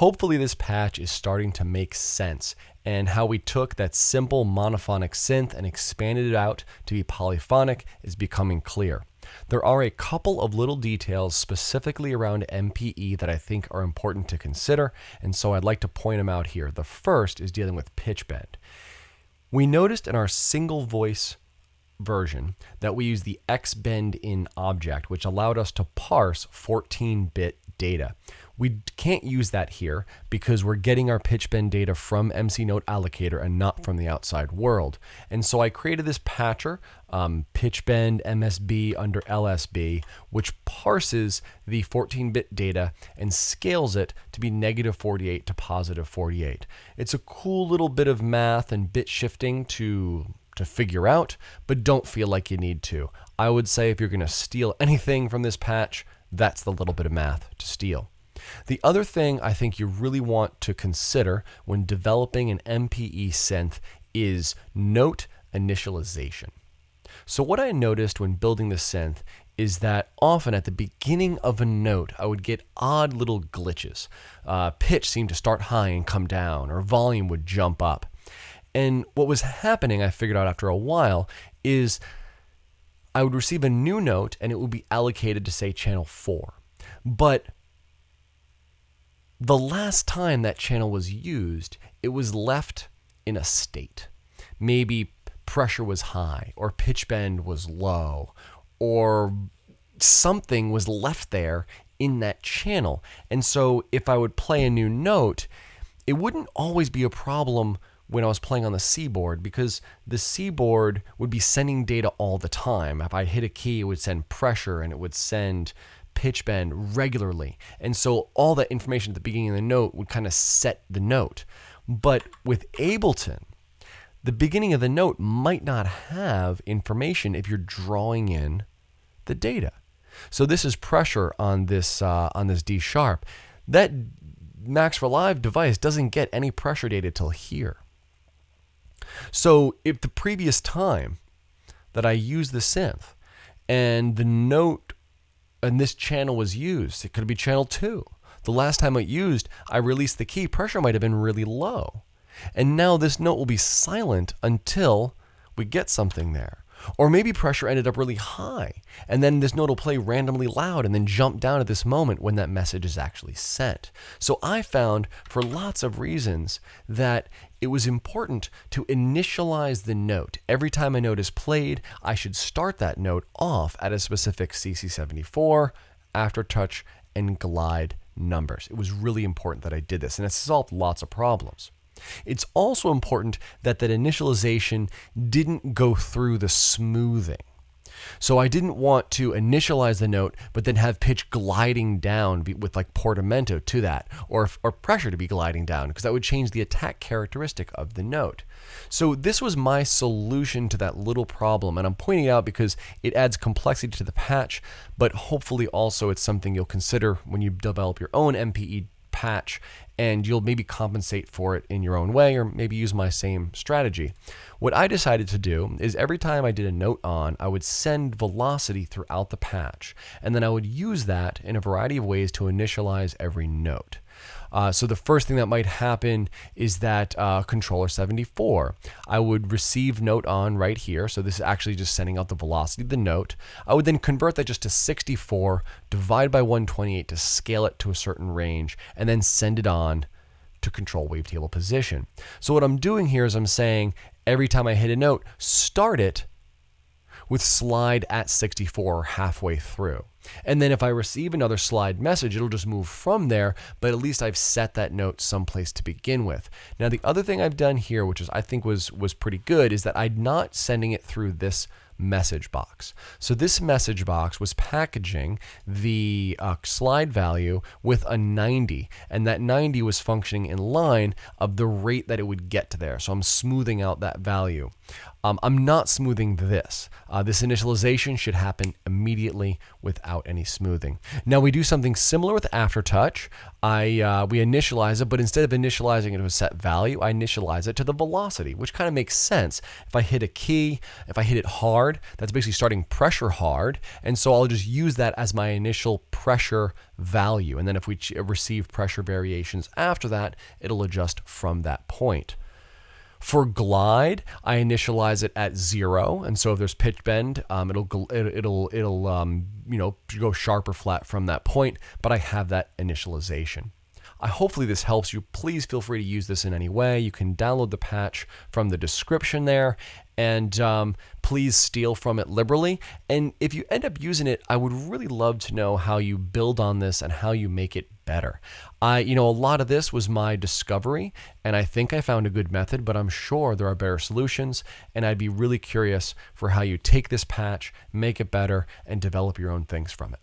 Hopefully this patch is starting to make sense, and how we took that simple monophonic synth and expanded it out to be polyphonic is becoming clear. There are a couple of little details specifically around MPE that I think are important to consider, and so I'd like to point them out here. The first is dealing with pitchbend. We noticed in our single voice version that we use the xbend in object, which allowed us to parse 14-bit data. We can't use that here because we're getting our pitchbend data from MC Note Allocator and not from the outside world. And so I created this patcher, pitchbend MSB under LSB, which parses the 14-bit data and scales it to be -48 to +48. It's a cool little bit of math and bit shifting to figure out, but don't feel like you need to. I would say if you're going to steal anything from this patch, that's the little bit of math to steal. The other thing I think you really want to consider when developing an MPE synth is note initialization. So what I noticed when building the synth is that often at the beginning of a note, I would get odd little glitches. Pitch seemed to start high and come down, or volume would jump up. And what was happening, I figured out after a while, is I would receive a new note and it would be allocated to, say, channel 4. But the last time that channel was used, it was left in a state. Maybe pressure was high, or pitch bend was low, or something was left there in that channel. And so if I would play a new note, it wouldn't always be a problem when I was playing on the C board, because the C board would be sending data all the time. If I hit a key, it would send pressure and it would send pitch bend regularly. And so all that information at the beginning of the note would kind of set the note. But with Ableton, the beginning of the note might not have information if you're drawing in the data. So this is pressure on this D sharp. That Max for Live device doesn't get any pressure data till here. So if the previous time that I used the synth and the note and this channel was used, it could be channel 2. The last time it used, I released the key, pressure might have been really low. And now this note will be silent until we get something there. Or maybe pressure ended up really high, and then this note will play randomly loud and then jump down at this moment when that message is actually sent. So I found, for lots of reasons, that it was important to initialize the note. Every time a note is played, I should start that note off at a specific CC74, aftertouch, and glide numbers. It was really important that I did this, and it solved lots of problems. It's also important that that initialization didn't go through the smoothing. So I didn't want to initialize the note, but then have pitch gliding down with like portamento to that, or pressure to be gliding down, because that would change the attack characteristic of the note. So this was my solution to that little problem, and I'm pointing it out because it adds complexity to the patch, but hopefully also it's something you'll consider when you develop your own MPE patch, and you'll maybe compensate for it in your own way, or maybe use my same strategy. What I decided to do is every time I did a note on, I would send velocity throughout the patch, and then I would use that in a variety of ways to initialize every note. So the first thing that might happen is that controller 74. I would receive note on right here. So this is actually just sending out the velocity of the note. I would then convert that just to 64, divide by 128 to scale it to a certain range, and then send it on to control wavetable position. So what I'm doing here is I'm saying every time I hit a note, start it with slide at 64 halfway through. And then if I receive another slide message, it'll just move from there, but at least I've set that note someplace to begin with. Now the other thing I've done here, which I think was pretty good, is that I'm not sending it through this message box. So this message box was packaging the slide value with a 90, and that 90 was functioning in line of the rate that it would get to there. So I'm smoothing out that value. I'm not smoothing this. This initialization should happen immediately without any smoothing. Now we do something similar with aftertouch. We initialize it, but instead of initializing it to a set value, I initialize it to the velocity, which kind of makes sense. If I hit a key, if I hit it hard, hard, that's basically starting pressure hard. And so I'll just use that as my initial pressure value. And then if we receive pressure variations after that, it'll adjust from that point. For glide, I initialize it at 0, and so if there's pitch bend, it'll go sharp or flat from that point. But I have that initialization. Hopefully this helps you. Please feel free to use this in any way. You can download the patch from the description there, and please steal from it liberally. And if you end up using it, I would really love to know how you build on this and how you make it better. A lot of this was my discovery, and I think I found a good method, but I'm sure there are better solutions, and I'd be really curious for how you take this patch, make it better, and develop your own things from it.